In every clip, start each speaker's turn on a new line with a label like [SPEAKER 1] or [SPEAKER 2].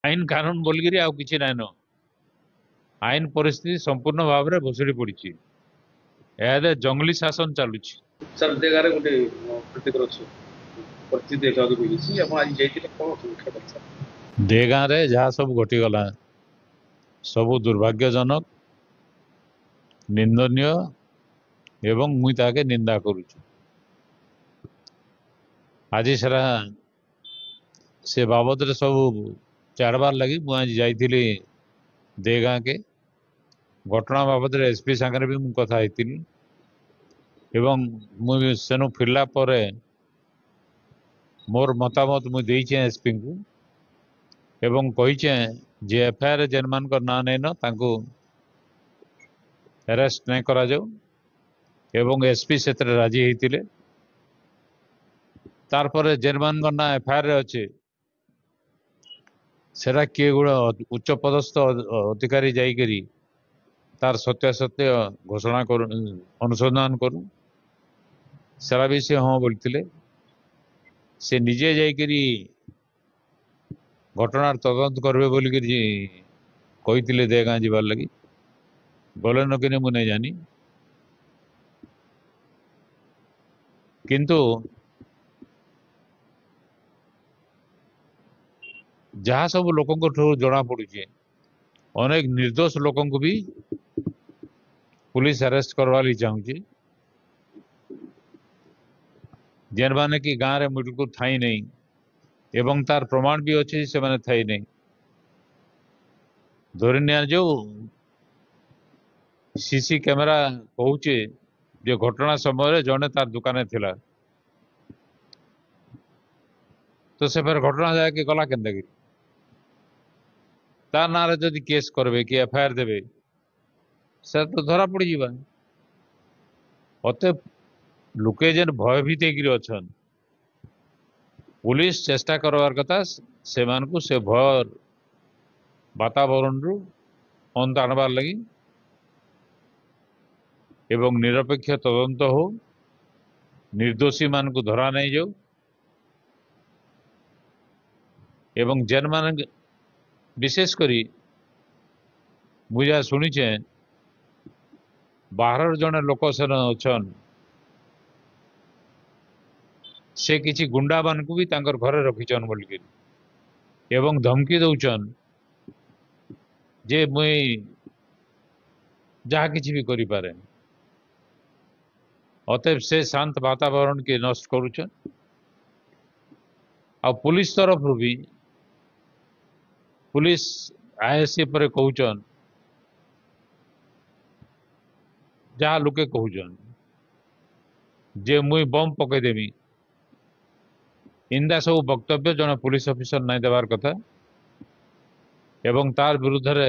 [SPEAKER 1] आईन कानून बोलिकी आउ किसी नाइन आईन परिस्थिति संपूर्ण भाव में भुशुड़ी पड़ी जंगली शासन चलुची
[SPEAKER 2] सर देगारे गोटे प्रतिकर परिस्थिति देखा मिली आप आज जाइए कौन समीक्षा कर सर
[SPEAKER 1] दे गाँव में जहाँ सब घटीगला सबू दुर्भाग्यजनक निंदनीय एवं मुई ताके निंदा करुछु आज सारा से बाबद सब चाड़बार लगी मुझे जाइली देगाँ के घटना बाबद एसपी सागर भी मुझे कथा मुझे सेनु फिरला परे मोर मतामत मुझे एसपी को एवं कहीचे जे एफआईआर जेन मान ना नहीं न तांको अरेस्ट नहीं करा जाओ एवं एसपी से राजी होते तारपर जेन मान ना एफआईआर अच्छे सेरा किए गुड़ा उच्च पदस्थ अधिकारी जाइकरी तार सत्यासत्य घोषणा कर अनुसंधान करूँ सारा भी से हाँ बोलते से निजे जाइकरी घटनार तदंत करबे बोलिक कही देगाँ जीवार लगी गले न कि मुझे नहीं जानी किंतु जहाँ सब लोक जना पड़ुचे अनेक निर्दोष लोक भी पुलिस अरेस्ट करवाली चाहूँगी जेन माने कि गाँव में बिल्कुल थाई नहीं एवं तार प्रमाण भी अच्छे से माने थाई नहीं धरी नि जो सीसी कैमेरा कहूचे जो घटना समय जड़े तार दुकान थिला तो से फिर घटना जाके गला के तार ना जदि केस करबे कि एफआईआर देबे से तो धरा पड़ जावा अत लोके जेन भयभीत अच्छा पुलिस चेष्टा करवार कथा से भय वातावरण रु अंत आणबार लगी एवं निरपेक्ष तदंत हो निर्दोषी मान को धरा नहीं जाऊ एवं जेन मान विशेष करी मुझे शुणीचे बाहर जड़े लोक सेन अच्छन से किसी गुंडा मान को भी तांकर घरे रखीचन बोलिक एवं धमकी दौचन जे मुई जहाँ किसी भी करि पारे अतएव से शांत वातावरण के नष्ट करुचन आ पुलिस तरफ भी पुलिस आईएससी पर कहचन जहाँ लोके कहचन जे मुई बम पकईदेमी इंदा सब वक्तव्य जन पुलिस ऑफिसर नहीं देवार कथा एवं तार विरुद्ध रे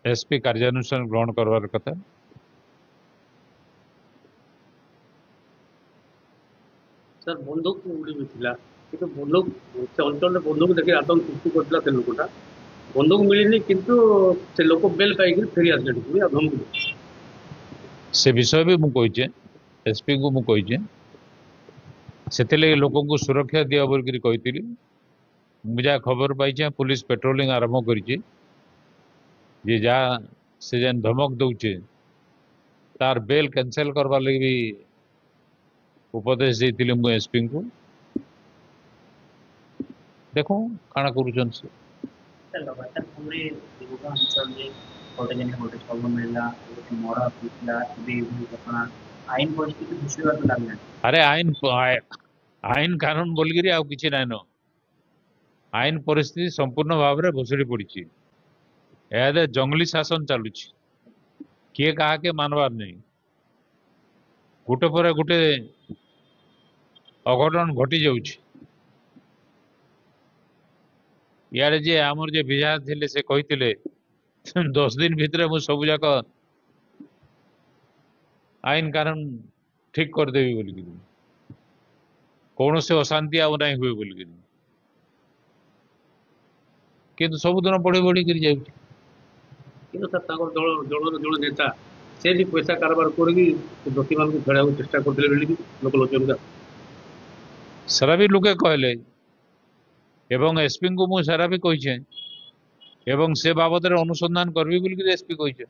[SPEAKER 1] एसपी कार्यानुष्ठान ग्रहण करवार कथा
[SPEAKER 2] सर बंदूक उड़ी मिला कि बंदूक अंचल बंदूक देखिए आतंक सृष्टि करता से लोकटा बंदूक मिलनी किंतु से लोक बेल पाई फेरी आसले
[SPEAKER 1] से विषय भी मुझे एसपी को मुझे से लोक को सुरक्षा दिया बोल कही मुझे खबर पाई पुलिस पेट्रोलिंग आरंभ कर जहाँ से जेन धमक दौचे तार बेल कैंसल करवा लगी भी उपदेश देती मुझे एसपी को देखो काना करुचन से अरे आईन आईन कानून बोलिकी आउ किसी नाइन आईन परिस्थिति संपूर्ण भाव में भुशुड़ी पड़ी जंगली शासन चलुची किए कहा के मानवार नहीं गोटे पर गोटे अघटन घटी जाऊँ यारे जे आमर जे विधायक थे से कही 10 दिन भितर मु सब जाक आईन कानून ठीक करदेवी बोलिकी कौन से अशांति आउ ना हुए बोलिकी किंतु सबुदिन बढ़ी बढ़ी कर जाऊँ
[SPEAKER 2] किंतु सर दल जन नेता से भी पैसा कारोबार कर दोषी मान को फेड़ा चेष्टा करते लोक लोचन
[SPEAKER 1] सारा भी लोके कहले एवं एसपी को मुझे सारा भी कही এবং ସେ ବାବଦରେ ଅନୁସନ୍ଧାନ କରିବି ବୋଲିକିରି ଏସପି କହିଛେ।